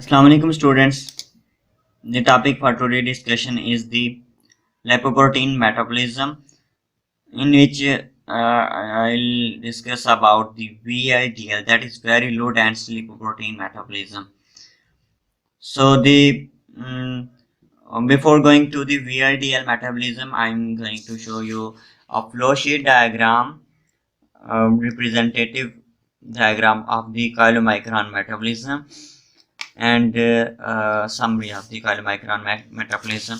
Assalamu alaikum students. The topic for today's discussion is the lipoprotein metabolism, in which I'll discuss about the VLDL, that is very low density lipoprotein metabolism. So before going to the VLDL metabolism, I'm going to show you a flow sheet diagram, representative diagram of the chylomicron metabolism, and summary of the chylomicron metabolism,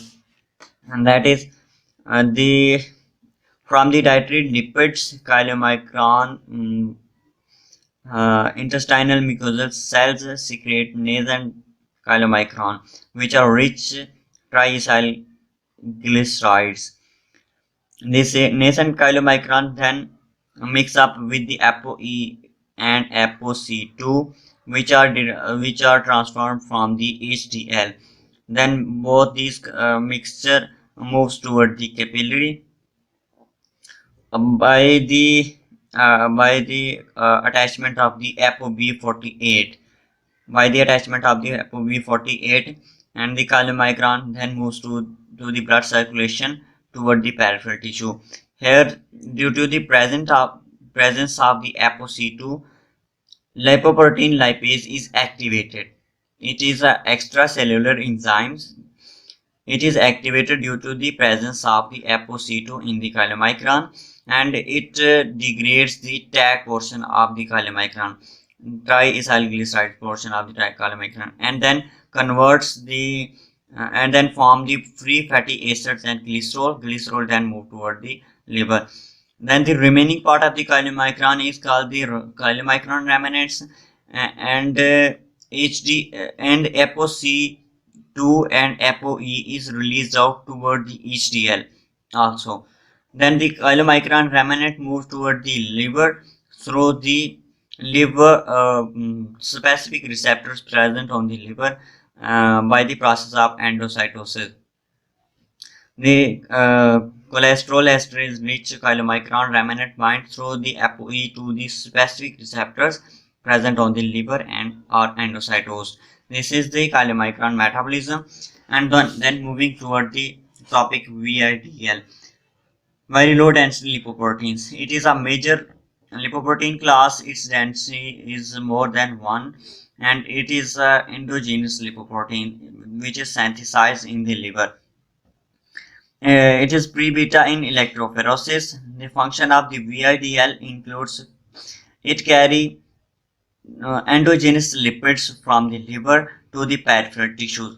and that is the from the dietary lipids chylomicron intestinal mucosal cells secrete nascent chylomicron, which are rich triacylglycerides. This nascent chylomicron then mix up with the ApoE and ApoC2, which are transformed from the HDL. Then both these mixture moves toward the capillary by the attachment of the ApoB48. By the attachment of the ApoB48, and the chylomicron then moves to the blood circulation toward the peripheral tissue. Here, due to the presence of the ApoC2, lipoprotein lipase is activated. It is an extracellular enzyme. It is activated due to the presence of the ApoC2 in the chylomicron, and it degrades the tag portion of the chylomicron, triacylglyceride portion of the chylomicron, and then converts the and then form the free fatty acids and glycerol. Glycerol then move toward the liver. Then the remaining part of the chylomicron is called the chylomicron remnants, and and ApoC2 and ApoE is released out toward the HDL also. Then the chylomicron remnant moves toward the liver through the liver specific receptors present on the liver by the process of endocytosis. The cholesterol esterase rich chylomicron remnant bind through the ApoE to the specific receptors present on the liver and are endocytosed. This is the chylomicron metabolism. And then moving toward the topic VIDL, very low density lipoproteins. It is a major lipoprotein class. Its density is more than 1, and it is endogenous lipoprotein which is synthesized in the liver. It is pre-beta in electrophoresis. The function of the VIDL includes it carry endogenous lipids from the liver to the peripheral tissue.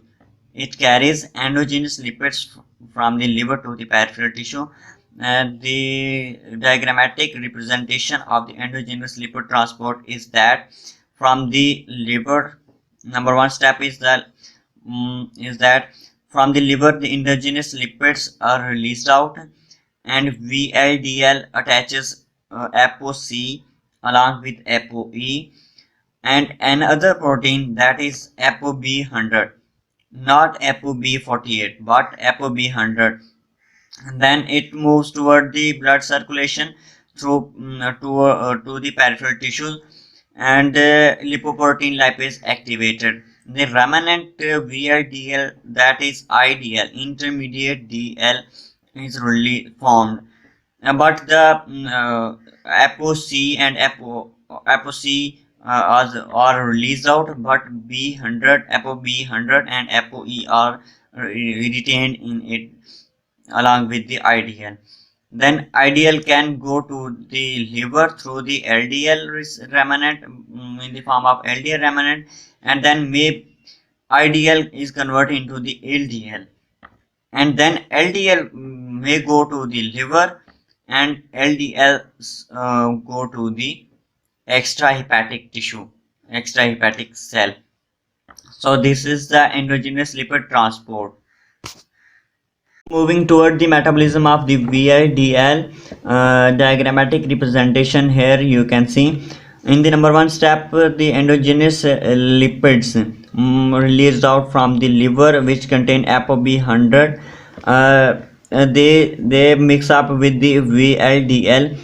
It carries endogenous lipids from the liver to the peripheral tissue. The diagrammatic representation of the endogenous lipid transport is that from the liver, number one step is that from the liver the endogenous lipids are released out, and VLDL attaches ApoC along with ApoE and another protein, that is ApoB100, not ApoB48 but ApoB100. And then it moves toward the blood circulation through to the peripheral tissue, and lipoprotein lipase activated. The remnant VLDL, that is IDL, intermediate DL, is really formed, but the ApoC and ApoC are released out, but B100, ApoB100 and ApoE are retained in it along with the IDL. Then IDL can go to the liver through the LDL remnant in the form of LDL remnant, and then IDL is converted into the LDL, and then LDL may go to the liver, and LDL go to the extrahepatic tissue, extrahepatic cell. So this is the endogenous lipid transport. Moving toward the metabolism of the VIDL, diagrammatic representation here you can see. In the number one step, the endogenous lipids released out from the liver, which contain ApoB100, they mix up with the VLDL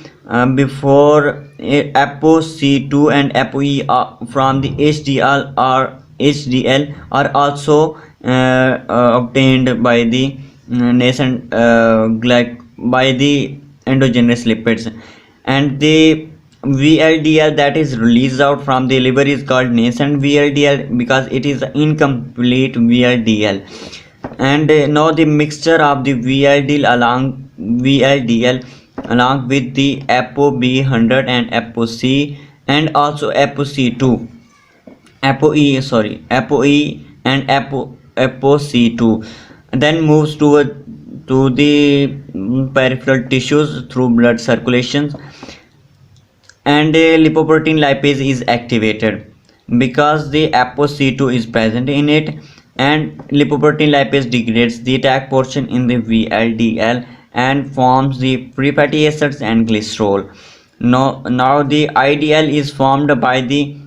before ApoC2 and ApoE from the HDL are HDL are also obtained by the nascent by the endogenous lipids, and the VLDL that is released out from the liver is called nascent VLDL because it is incomplete VLDL. And now the mixture of the VLDL along with the ApoB100 and ApoC and also ApoC2, ApoE and ApoC2, then moves to the peripheral tissues through blood circulations, and lipoprotein lipase is activated because the ApoC2 is present in it, and lipoprotein lipase degrades the attack portion in the VLDL and forms the free fatty acids and glycerol. Now the IDL is formed by the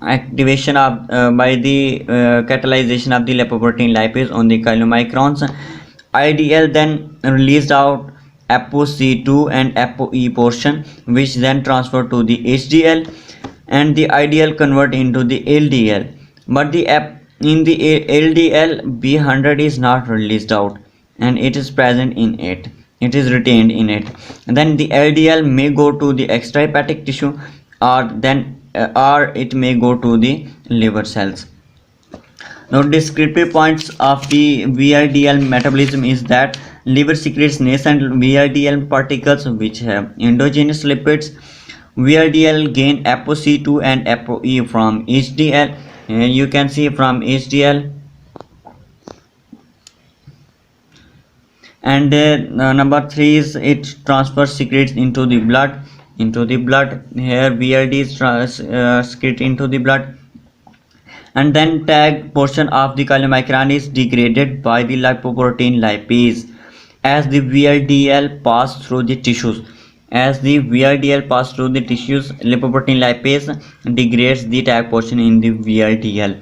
activation of by the catalyzation of the lipoprotein lipase on the chylomicrons. IDL then released out ApoC2 and ApoE portion, which then transfer to the HDL, and the IDL convert into the LDL. But in the LDL, B100 is not released out, and it is present in it. It is retained in it. And then the LDL may go to the extrahepatic tissue, or it may go to the liver cells. Now, descriptive points of the VLDL metabolism is that liver secretes nascent VLDL particles which have endogenous lipids. VLDL gain ApoC2 and ApoE from HDL. You can see from HDL. And number 3 is it transfers secretes into the blood. Here VLD is secreted into the blood, and then tag portion of the chylomicron is degraded by the lipoprotein lipase as the VLDL pass through the tissues. Lipoprotein lipase degrades the tag portion in the VLDL.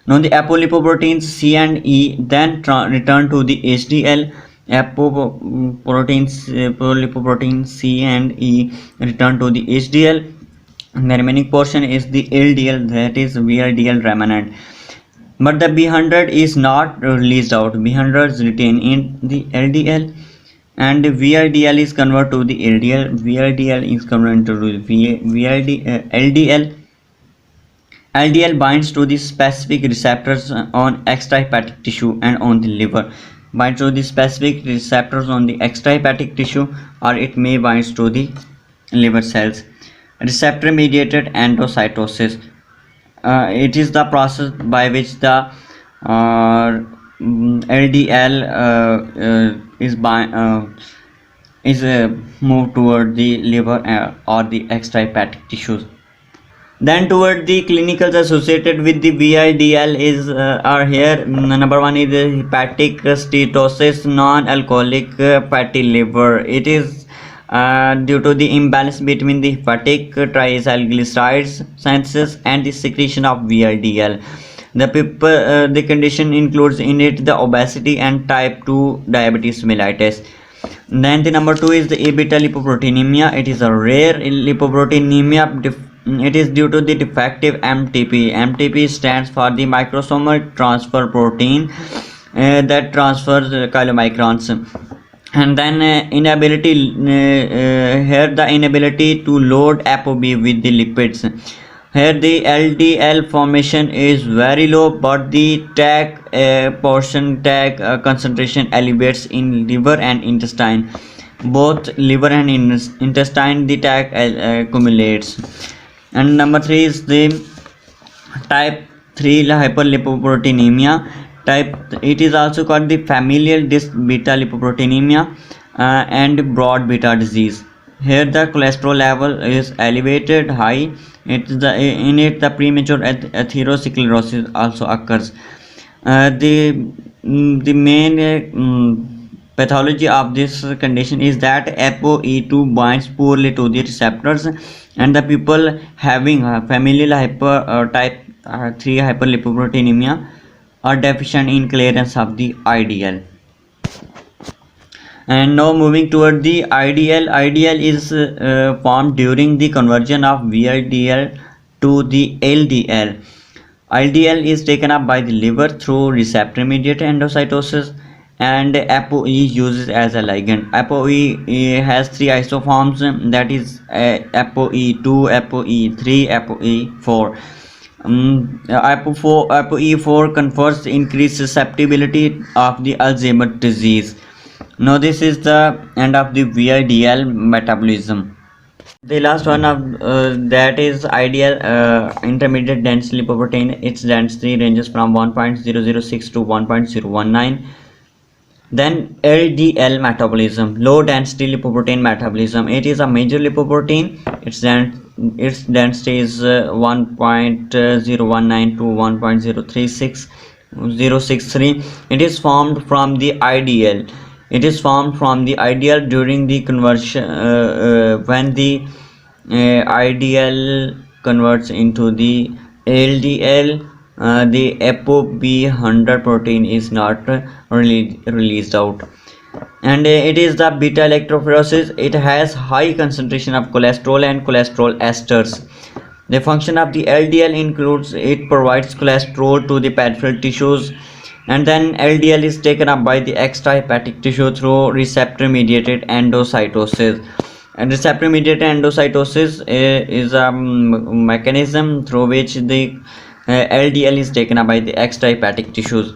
Now the apolipoproteins C and E then return to the HDL. Apolipoprotein C and E return to the HDL. The remaining portion is the LDL, that is VLDL remnant. But the B100 is not released out. B100 is retained in the LDL, and VLDL is converted to the LDL. VLDL is converted to the LDL. LDL binds to the specific receptors on extrahepatic tissue and on the liver. Binds to the specific receptors on the extrahepatic tissue, or it may binds to the liver cells. Receptor mediated endocytosis. It is the process by which the LDL is moved toward the liver or the extrahepatic tissues. Then toward the clinicals associated with the VLDL are here. Number 1 is hepatic steatosis, non-alcoholic fatty liver. It is due to the imbalance between the hepatic triglycerides synthesis and the secretion of VLDL. The condition includes in it the obesity and type 2 diabetes mellitus. Then the number 2 is the A beta lipoproteinemia. It is a rare lipoproteinemia. It is due to the defective MTP. MTP stands for the microsomal transfer protein that transfers chylomicrons. And then inability to load ApoB with the lipids. Here the LDL formation is very low, but the tag concentration elevates in liver and intestine. Both liver and intestine the tag accumulates. And number 3 is the type 3 hyperlipoproteinemia. It is also called the familial disc beta lipoproteinemia and broad beta disease. Here the cholesterol level is elevated high. In it the premature atherosclerosis also occurs. The main pathology of this condition is that ApoE2 binds poorly to the receptors, and the people having familial type 3 hyperlipoproteinemia are deficient in clearance of the IDL. And now moving toward the IDL. IDL is formed during the conversion of VLDL to the LDL. LDL is taken up by the liver through receptor-mediated endocytosis, and ApoE uses as a ligand. ApoE has three isoforms, that is ApoE2, ApoE3, ApoE4. ApoE4 confers increased susceptibility of the Alzheimer's disease. Now this is the end of the VIDL metabolism. The last one of that is ideal intermediate dense lipoprotein. Its density ranges from 1.006 to 1.019. Then LDL metabolism, low density lipoprotein metabolism. It is a major lipoprotein. Its density is 1.019 to 1.063. It is formed from the IDL. It is formed from the IDL during the conversion when the IDL converts into the LDL. The ApoB100 protein is not released out, and it is the beta electrophoresis. It has high concentration of cholesterol and cholesterol esters. The function of the LDL includes it provides cholesterol to the peripheral tissues, and then LDL is taken up by the extrahepatic tissue through receptor mediated endocytosis. And receptor mediated endocytosis is a mechanism through which the LDL is taken up by the extrahepatic tissues.